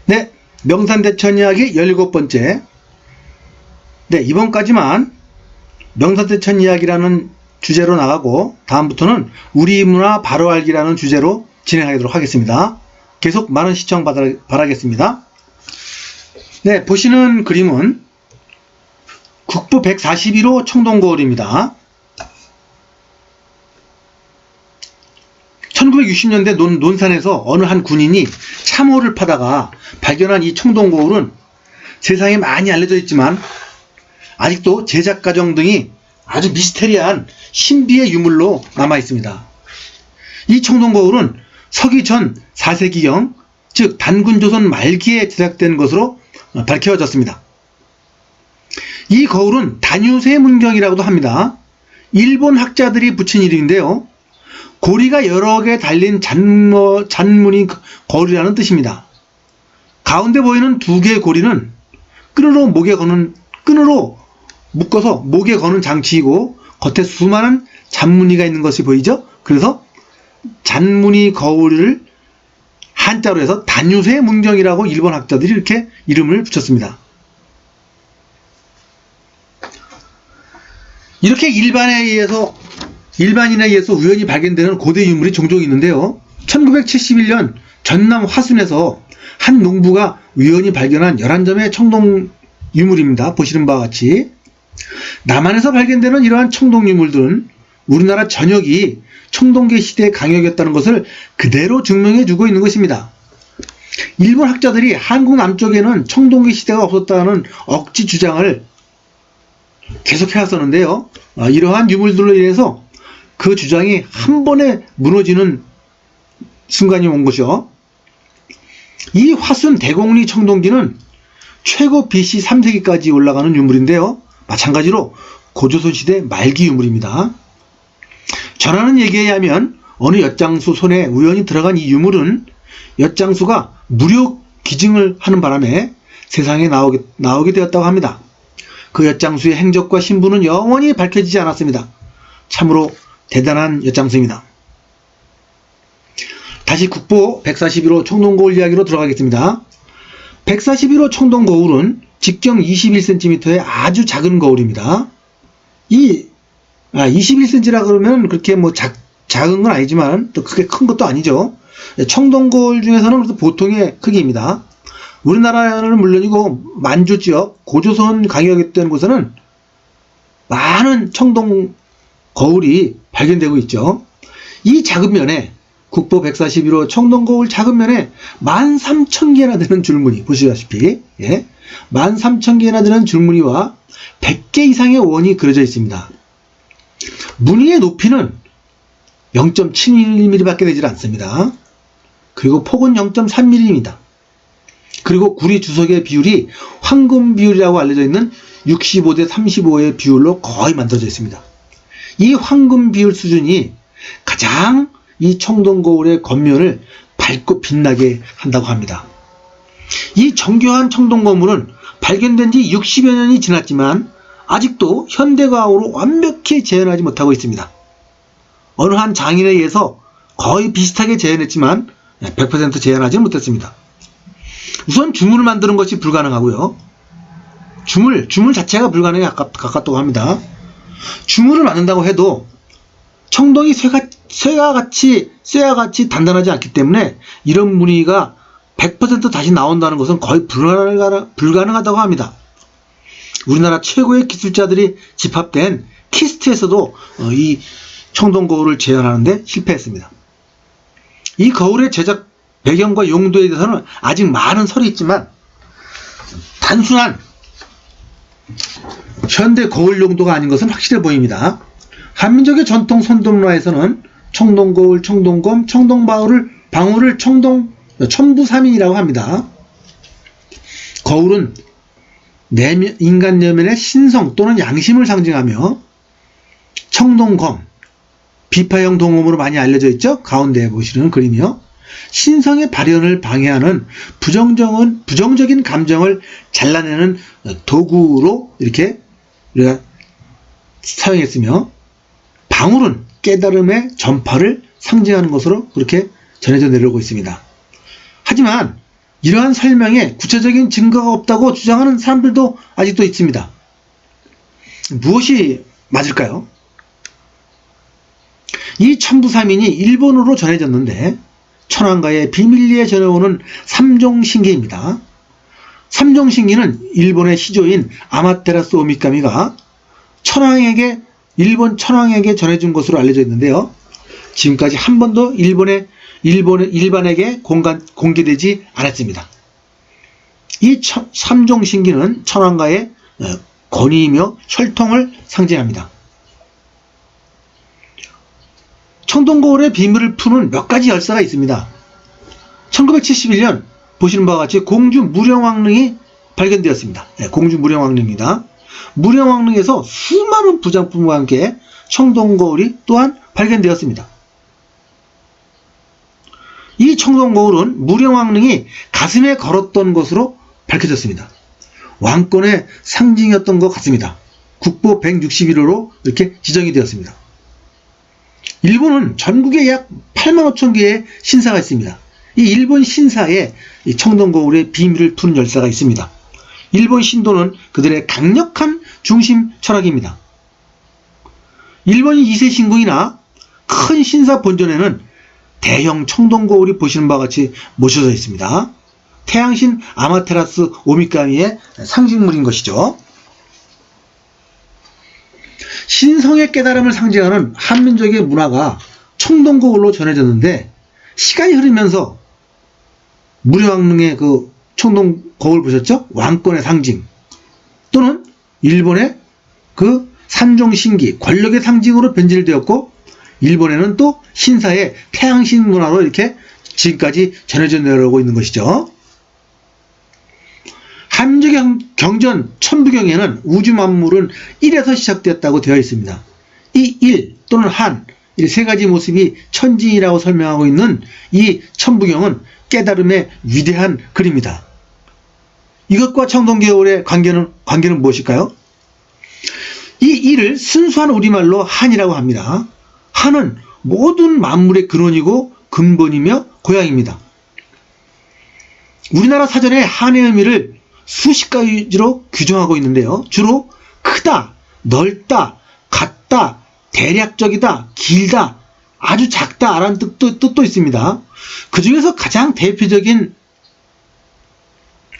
네, 명산대천 이야기 17번째. 네, 이번까지만 명산대천 이야기라는 주제로 나가고 다음부터는 우리 문화 바로 알기라는 주제로 진행하도록 하겠습니다. 계속 많은 시청 바라겠습니다. 네, 보시는 그림은 국보 141호 청동거울입니다. 1960년대 논산에서 어느 한 군인이 참호를 파다가 발견한 이 청동거울은 세상에 많이 알려져 있지만 아직도 제작 과정 등이 아주 미스테리한 신비의 유물로 남아 있습니다. 이 청동거울은 서기 전 4세기경, 즉 단군조선 말기에 제작된 것으로 밝혀졌습니다. 이 거울은 단유세 문경이라고도 합니다. 일본 학자들이 붙인 이름인데요. 고리가 여러 개 달린 잔무늬 거울이라는 뜻입니다. 가운데 보이는 두 개의 고리는 끈으로 묶어서 목에 거는 장치이고 겉에 수많은 잔무늬가 있는 것이 보이죠? 그래서 잔무늬 거울을 한자로 해서 단유세 문경이라고 일본 학자들이 이렇게 이름을 붙였습니다. 이렇게 일반인에 의해서 우연히 발견되는 고대 유물이 종종 있는데요. 1971년 전남 화순에서 한 농부가 우연히 발견한 11점의 청동 유물입니다. 보시는 바와 같이 남한에서 발견되는 이러한 청동 유물들은 우리나라 전역이 청동기 시대의 강역이었다는 것을 그대로 증명해 주고 있는 것입니다. 일본 학자들이 한국 남쪽에는 청동기 시대가 없었다는 억지 주장을 계속 해왔었는데요. 이러한 유물들로 인해서 그 주장이 한 번에 무너지는 순간이 온 것이죠. 이 화순 대곡리 청동기는 최고 BC 3세기까지 올라가는 유물인데요. 마찬가지로 고조선 시대 말기 유물입니다. 전하는 얘기에 의하면 어느 엿장수 손에 우연히 들어간 이 유물은 엿장수가 무료 기증을 하는 바람에 세상에 나오게 되었다고 합니다. 그 엿장수의 행적과 신분은 영원히 밝혀지지 않았습니다. 참으로 대단한 엿장수입니다. 다시 국보 141호 청동거울 이야기로 들어가겠습니다. 141호 청동거울은 직경 21cm의 아주 작은 거울입니다. 21cm라 그러면 그렇게 작은 건 아니지만 또 크게 큰 것도 아니죠. 청동거울 중에서는 보통의 크기입니다. 우리나라는 물론이고 만주 지역, 고조선 강역이었던 곳에는 많은 청동 거울이 발견되고 있죠. 이 작은 면에 국보 141호 청동거울 작은 면에 13,000개나 되는 줄무늬, 보시다시피 13,000개나 되는 줄무늬와 100개 이상의 원이 그려져 있습니다. 무늬의 높이는 0.7mm 밖에 되질 않습니다. 그리고 폭은 0.3mm입니다. 그리고 구리 주석의 비율이 황금 비율이라고 알려져 있는 65대 35의 비율로 거의 만들어져 있습니다. 이 황금 비율 수준이 가장 이 청동거울의 겉면을 밝고 빛나게 한다고 합니다. 이 정교한 청동거울은 발견된 지 60여 년이 지났지만 아직도 현대과학으로 완벽히 재현하지 못하고 있습니다. 어느 한 장인에 의해서 거의 비슷하게 재현했지만 100% 재현하지 못했습니다. 우선 주물을 만드는 것이 불가능하고요. 주물 자체가 불가능에 가깝다고 합니다. 주물을 만든다고 해도 청동이 쇠와 같이 단단하지 않기 때문에 이런 무늬가 100% 다시 나온다는 것은 거의 불가능하다고 합니다. 우리나라 최고의 기술자들이 집합된 키스트에서도 이 청동거울을 재현하는데 실패했습니다. 이 거울의 제작 배경과 용도에 대해서는 아직 많은 설이 있지만 단순한 현대 거울 용도가 아닌 것은 확실해 보입니다. 한민족의 전통 선동문화에서는 청동거울, 청동검, 방울을 천부삼인이라고 합니다. 거울은 인간 내면의 신성 또는 양심을 상징하며 청동검, 비파형 동음으로 많이 알려져 있죠. 가운데 보시는 그림이요. 신성의 발현을 방해하는 부정적인 감정을 잘라내는 도구로 이렇게 우리가 사용했으며, 방울은 깨달음의 전파를 상징하는 것으로 그렇게 전해져 내려오고 있습니다. 하지만 이러한 설명에 구체적인 증거가 없다고 주장하는 사람들도 아직도 있습니다. 무엇이 맞을까요? 이 천부사민이 일본어로 전해졌는데 천황가의 비밀리에 전해오는 삼종신기입니다. 삼종신기는 일본의 시조인 아마테라스 오미카미가 일본 천황에게 전해준 것으로 알려져 있는데요. 지금까지 한 번도 일반에게 공개되지 않았습니다. 이 삼종신기는 천황가의 권위이며 혈통을 상징합니다. 청동거울의 비밀을 푸는 몇 가지 열쇠가 있습니다. 1971년 보시는 바와 같이 공주 무령왕릉이 발견되었습니다. 공주 무령왕릉입니다. 무령왕릉에서 수많은 부장품과 함께 청동거울이 또한 발견되었습니다. 이 청동거울은 무령왕릉이 가슴에 걸었던 것으로 밝혀졌습니다. 왕권의 상징이었던 것 같습니다. 국보 161호로 이렇게 지정이 되었습니다. 일본은 전국에 약 8만 5천 개의 신사가 있습니다. 이 일본 신사에 이 청동거울의 비밀을 푸는 열쇠가 있습니다. 일본 신도는 그들의 강력한 중심 철학입니다. 일본 2세 신궁이나 큰 신사 본전에는 대형 청동거울이 보시는 바와 같이 모셔져 있습니다. 태양신 아마테라스 오미카미의 상징물인 것이죠. 신성의 깨달음을 상징하는 한민족의 문화가 청동거울로 전해졌는데 시간이 흐르면서 무령왕릉의 그 청동거울 보셨죠? 왕권의 상징 또는 일본의 그 삼종신기 권력의 상징으로 변질되었고 일본에는 또 신사의 태양신 문화로 이렇게 지금까지 전해져 내려오고 있는 것이죠. 한민족의 경전 천부경에는 우주 만물은 1에서 시작되었다고 되어 있습니다. 이 1 또는 한, 이 세 가지 모습이 천지이라고 설명하고 있는 이 천부경은 깨달음의 위대한 글입니다. 이것과 청동거울의 관계는 무엇일까요? 이 1을 순수한 우리말로 한이라고 합니다. 한은 모든 만물의 근원이고 근본이며 고향입니다. 우리나라 사전에 한의 의미를 수십 가지로 규정하고 있는데요. 주로 크다, 넓다, 같다, 대략적이다, 길다, 아주 작다 라는 뜻도 있습니다. 그 중에서 가장 대표적인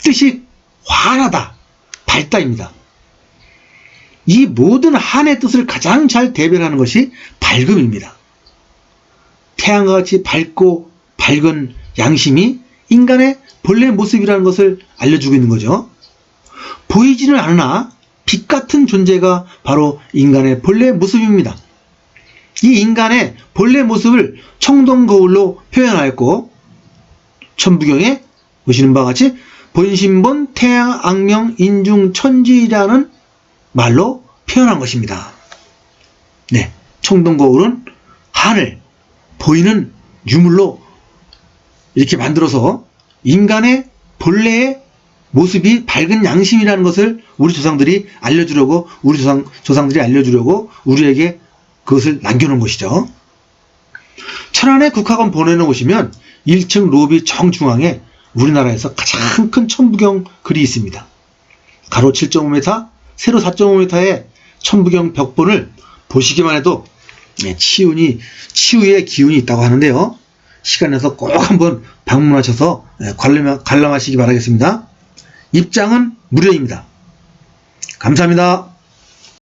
뜻이 환하다, 밝다입니다. 이 모든 한의 뜻을 가장 잘 대변하는 것이 밝음입니다. 태양과 같이 밝고 밝은 양심이 인간의 본래 모습이라는 것을 알려주고 있는 거죠. 보이지는 않으나 빛 같은 존재가 바로 인간의 본래 모습입니다. 이 인간의 본래 모습을 청동거울로 표현하였고 천부경에 보시는 바와 같이 본신본 태양 악명 인중 천지라는 말로 표현한 것입니다. 네, 청동거울은 한을 보이는 유물로 이렇게 만들어서 인간의 본래의 모습이 밝은 양심이라는 것을 우리 조상들이 알려주려고 우리에게 그것을 남겨놓은 것이죠. 천안의 국학원 본원에 오시면 1층 로비 정중앙에 우리나라에서 가장 큰 천부경 글이 있습니다. 가로 7.5m, 세로 4.5m의 천부경 벽본을 보시기만 해도 치유의 기운이 있다고 하는데요. 시간 내서 꼭 한번 방문하셔서 관람하시기 바라겠습니다. 입장은 무료입니다. 감사합니다.